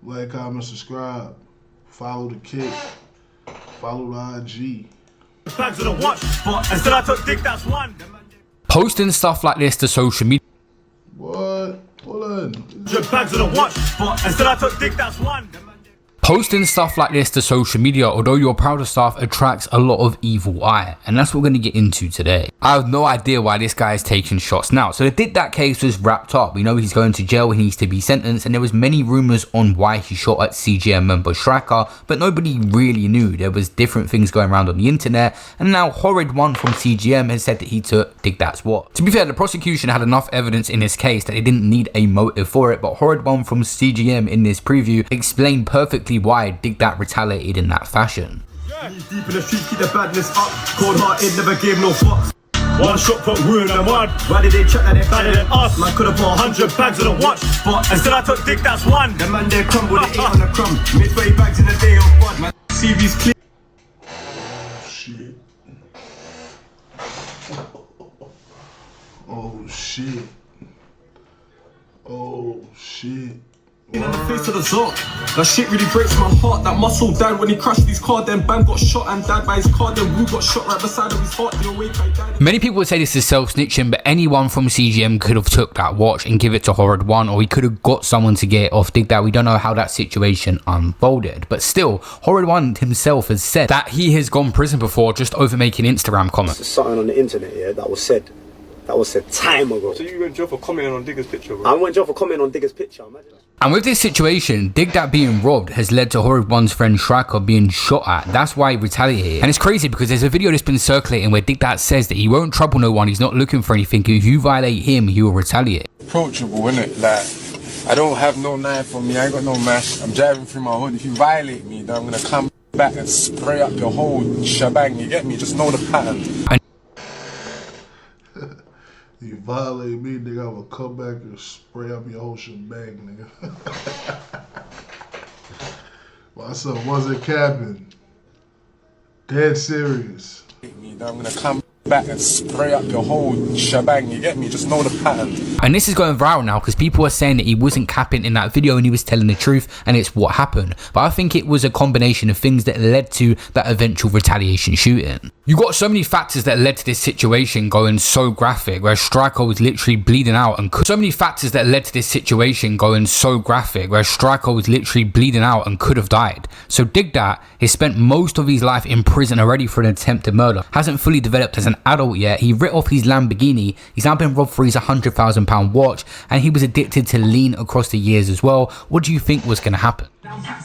Like, comment, subscribe. Follow the kick. Follow the IG. Bags of the watch, but instead I took DigDat's one. Posting stuff like this to social media. What? Hold on. Bags of the watch, but instead I took DigDat's one. Posting stuff like this to social media, although your prouder stuff, attracts a lot of evil eye, and that's what we're going to get into today. I have no idea why this guy is taking shots now. So the DigDat case was wrapped up. We know he's going to jail, he needs to be sentenced, and there was many rumors on why he shot at CGM member Striker, but nobody really knew. There was different things going around on the internet, and now Horrid One from CGM has said that he took DigDat's watch. To be fair, the prosecution had enough evidence in this case that they didn't need a motive for it, but Horrid One from CGM in this preview explained perfectly why DigDat retaliated in that fashion. Deep in the street, keep the badness up. Cold hearted, never gave no fucks. One shot put ruin and one. Why did they check that they better than us? Man could have bought 100 bags of the watch, but instead I took DigDat's one. The man they crumble, they ate on the crumb. Made 30 bags in a day of bud. My CV's clear. Oh shit. Oh shit. In the face of the Zot. That shit really breaks my heart. That muscle died when he crashed his car. Then Bam got shot and died by his car. Then Wu got shot right beside of his heart. In a wake, I died. Many people would say this is self-snitching, but anyone from CGM could have took that watch and give it to Horrid One, or he could have got someone to get it off DigDat. We don't know how that situation unfolded, but still, Horrid One himself has said that he has gone prison before just over making Instagram comments. There's something on the internet, yeah, that was said time ago. So you went to jail for commenting on Digger's picture, bro? I went to jail for commenting on Digger's picture, imagine that. And with this situation, DigDat being robbed has led to Horrid One's friend Striker being shot at. That's why he retaliated. And it's crazy because there's a video that's been circulating where DigDat says that he won't trouble no one, he's not looking for anything. If you violate him, he will retaliate. Approachable, innit? Like, I don't have no knife on me, I ain't got no mash. I'm driving through my hood. If you violate me, then I'm gonna come back and spray up your whole shebang, you get me? Just know the pattern. You violate me, nigga, I will come back and spray up your whole shebang, nigga. My son wasn't capping. Dead serious. I'm gonna come back and spray up your whole shebang, you get me? Just know the pattern. And this is going viral now because people are saying that he wasn't capping in that video and he was telling the truth and it's what happened. But I think it was a combination of things that led to that eventual retaliation shooting. You got so many factors that led to this situation going so graphic, where Striker was literally bleeding out and could have died. So DigDat has spent most of his life in prison already for an attempted murder. Hasn't fully developed as an adult yet. He writ off his Lamborghini. He's now been robbed for his £100,000 watch, and he was addicted to lean across the years as well. What do you think was going to happen? Bust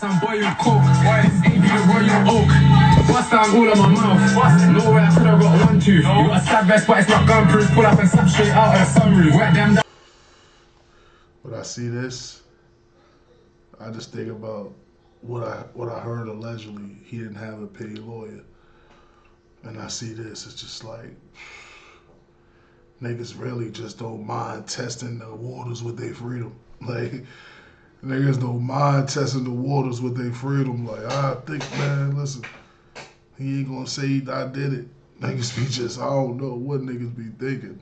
down all of my mouth. No way I could have got one tooth. You got a stab vest, but it's not gun proof. Pull up and slap straight out of the sunroof. Wet them down. When I see this, I just think about what I heard allegedly. He didn't have a paid lawyer. And I see this, it's just like, niggas really just don't mind testing the waters with their freedom. Like, niggas don't mind testing the waters with their freedom. Like, I think, man, listen, he ain't gonna say I did it. Niggas be just, I don't know what niggas be thinking.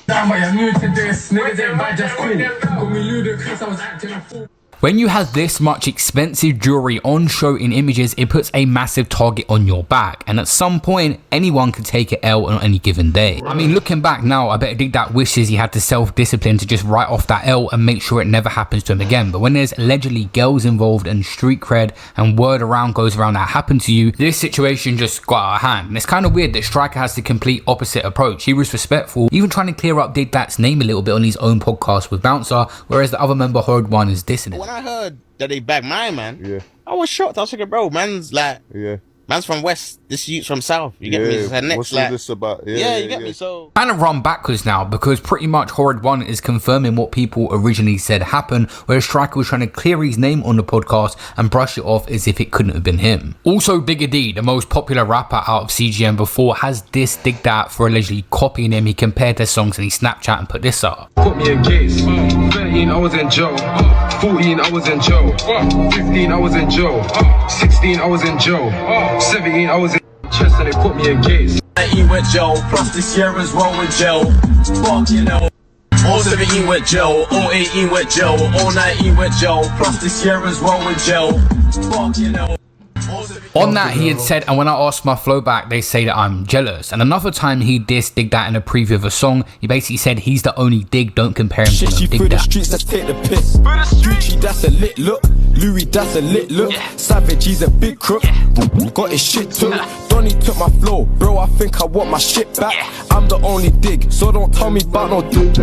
Damn, but you're new to this. Niggas ain't bad, just cool. Call me ludicrous, I was acting a fool. When you have this much expensive jewelry on show in images, it puts a massive target on your back, and at some point anyone could take an L on any given day. I mean, looking back now, I bet DigDat wishes he had the self-discipline to just write off that L and make sure it never happens to him again. But when there's allegedly girls involved and street cred and word around goes around that happened to you, this situation just got out of hand. And it's kind of weird that Striker has the complete opposite approach. He was respectful, even trying to clear up DigDat's name a little bit on his own podcast with Bouncer, whereas the other member Horrid One is dissing it. When I heard that they bagged my man, I was shocked. I was thinking, bro, man's like, man's from West, this youth's from South. You get me? It's next, what's all this about? You get me? So kind of run backwards now, because pretty much Horrid One is confirming what people originally said happened, where Striker was trying to clear his name on the podcast and brush it off as if it couldn't have been him. Also, DigDat, the most popular rapper out of CGM before, has dissed DigDat for allegedly copying him. He compared their songs in his Snapchat and put this up. Put me in case. 13, I was in jail. 14, I was in jail. 15, I was in jail. 16, I was in jail. 17, I was in chest and they put me in case. He went jail, plus this year as well with jail. Fuck, you know. All 17 went jail, all 18 went jail, all 19 went jail, plus this year as well went jail. Fuck, you know. On that, he had said, and when I asked my flow back, they say that I'm jealous. And another time he dissed DigDat in a preview of a song, he basically said he's the only Dig, don't compare him to no through the DigDat. streets, let's take the piss. Gucci, that's a lit look. Louis, that's a lit look. Savage, he's a big crook. Got his shit took. Donnie took my flow, bro. I think I want my shit back. I'm the only Dig, so don't tell me about no Dig.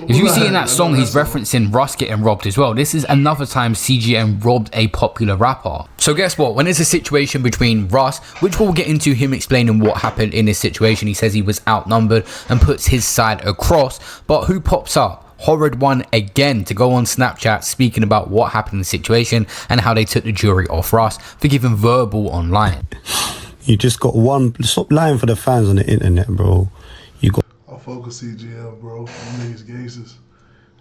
If you see in that song, he's referencing Russ getting robbed as well. This is another time CGM robbed a popular rapper. So guess what? When there's a situation between Russ, which we'll get into him explaining what happened in this situation, he says he was outnumbered and puts his side across. But who pops up? Horrid One again to go on Snapchat speaking about what happened in the situation and how they took the jury off Russ for giving verbal online. You just got one. Stop lying for the fans on the internet, bro. You got. I fuck with CGM, bro. Them niggas gangsters.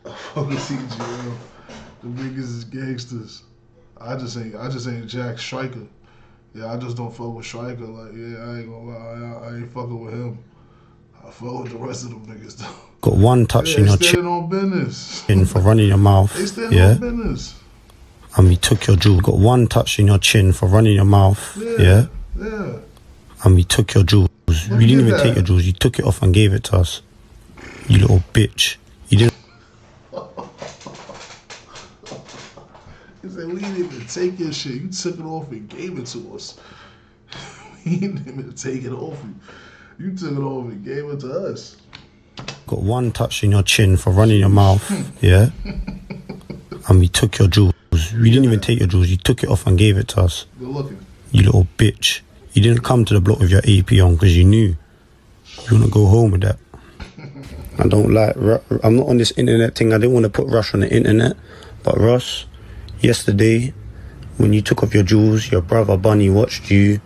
I fuck with CGM. The niggas is gangsters. I just ain't Jack Striker. Yeah, I just don't fuck with Striker. Like, yeah, I ain't gonna lie, I ain't fucking with him. I fuck with the rest of them niggas though. Got one touch in your chin on business. For running your mouth. They standing on business. And we took your jewels. Got one touch in your chin for running your mouth. Yeah. And we took your jewels. We didn't even take your jewels. You took it off and gave it to us. You little bitch. You didn't. He said, we didn't even take your shit. You took it off and gave it to us. We didn't even take it off you. You took it off and gave it to us. Got one touch in your chin for running your mouth. Yeah. And we took your jewels. We didn't even take your jewels. You took it off and gave it to us. Good looking. You little bitch. You didn't come to the block with your AP on because you knew you want to go home with that. I don't like. I'm not on this internet thing. I didn't want to put Russ on the internet. But Russ, yesterday, when you took off your jewels, your brother Bunny watched you.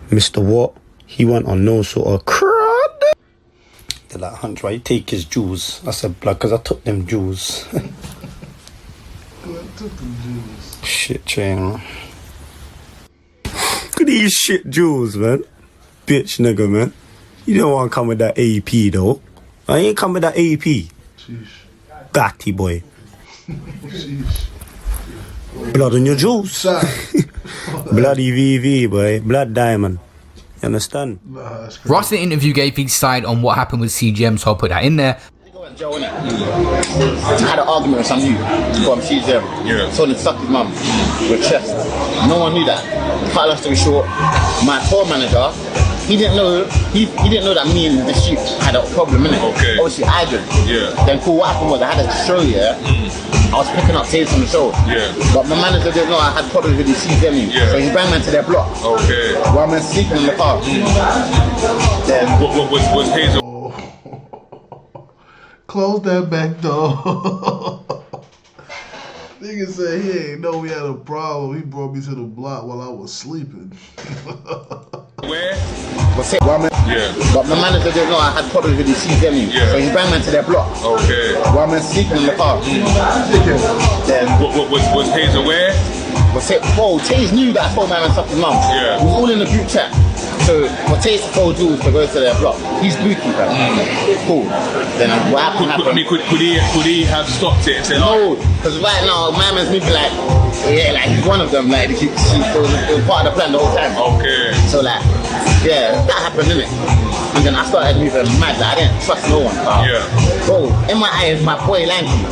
Mr. Watt, he went on no sort of crud. They're like, Hunch, why you take his jewels? I said, blood, because I took them jewels. Shit chain, man. Look at these shit jewels, man. Bitch nigga, man. You don't want to come with that AP, though. I ain't come with that AP. Batty boy. Blood on your jewels. Bloody VV, boy. Blood diamond. You understand? Russ in the interview gave his side on what happened with CGM, so I'll put that in there. I had an argument with some youth from CGM. Yeah. Told him to suck his mum with chest. No one knew that. Cut a long story short, my tour manager, he didn't know that me and this youth had a problem in it. Okay. Obviously I did. Yeah. Then cool, what happened was I had a show, I was picking up tapes from the show. Yeah. But my manager didn't know I had problems with the CGM. Yeah. So he brought me to their block. Okay. While I'm sleeping in the car. Then what was Hazel? Close that back door. Nigga said he ain't know we had a problem. He brought me to the block while I was sleeping. Where? Yeah. But my manager didn't know I had problems with the CGM. Yeah. So he brought me to their block. Okay. While I'm sleeping in the car. Then was Hazel where? Taze knew that I told my man something mum. Yeah. We was all in the group chat. So Taze told Jules to go to their block. He's booty, bro. Cool. Then what happened? Could he have stopped it and said no? Because right now my man's moving like he's one of them. Like it was part of the plan the whole time. Okay. So like that happened, innit? And then I started moving mad. Like, I didn't trust no one. Bro, in my eyes, my boy Lanky.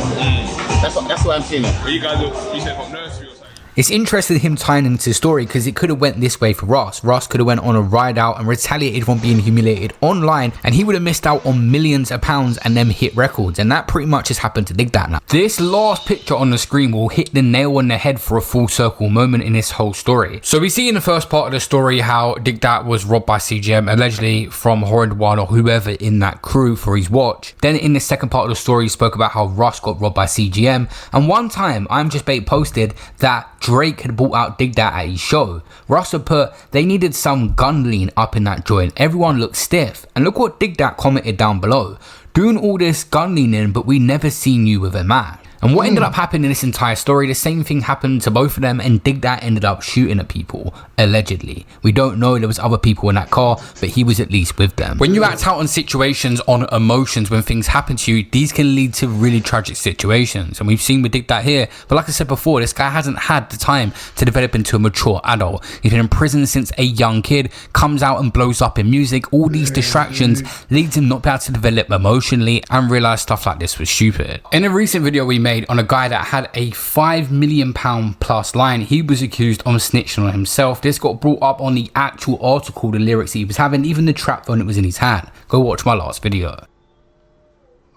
That's what I'm seeing. But you guys, you said from nursery or something. It's interesting him tying into the story because it could have went this way for Russ. Russ could have went on a ride out and retaliated from being humiliated online, and he would have missed out on millions of pounds and them hit records, and that pretty much has happened to DigDat now. This last picture on the screen will hit the nail on the head for a full circle moment in this whole story. So we see in the first part of the story how DigDat was robbed by CGM, allegedly from Horrid One or whoever in that crew for his watch. Then in the second part of the story, he spoke about how Russ got robbed by CGM, and one time I'm Just Bait posted that Drake had bought out DigDat at his show. Russ had put, they needed some gun lean up in that joint. Everyone looked stiff. And look what DigDat commented down below. Doing all this gun leaning, but we never seen you with a Mac. And what ended up happening in this entire story, the same thing happened to both of them, and DigDat ended up shooting at people, allegedly. We don't know, there was other people in that car, but he was at least with them. When you act out on situations, on emotions, when things happen to you, these can lead to really tragic situations. And we've seen with DigDat here, but like I said before, this guy hasn't had the time to develop into a mature adult. He's been in prison since a young kid, comes out and blows up in music. All these distractions leads him not to be able to develop emotionally and realize stuff like this was stupid. In a recent video we made on a guy that had a £5 million plus line, he was accused of snitching on himself. This got brought up on the actual article, the lyrics he was having, even the trap phone that was in his hand. Go watch my last video.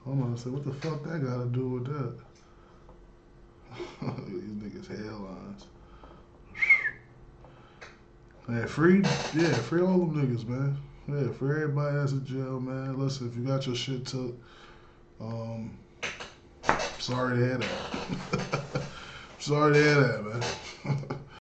I'm gonna say, what the fuck that got to do with that? These niggas hairlines. Man, free all them niggas, man. Yeah, free everybody that's in jail, man. Listen, if you got your shit took, sorry to hear that. Sorry to hear that, man.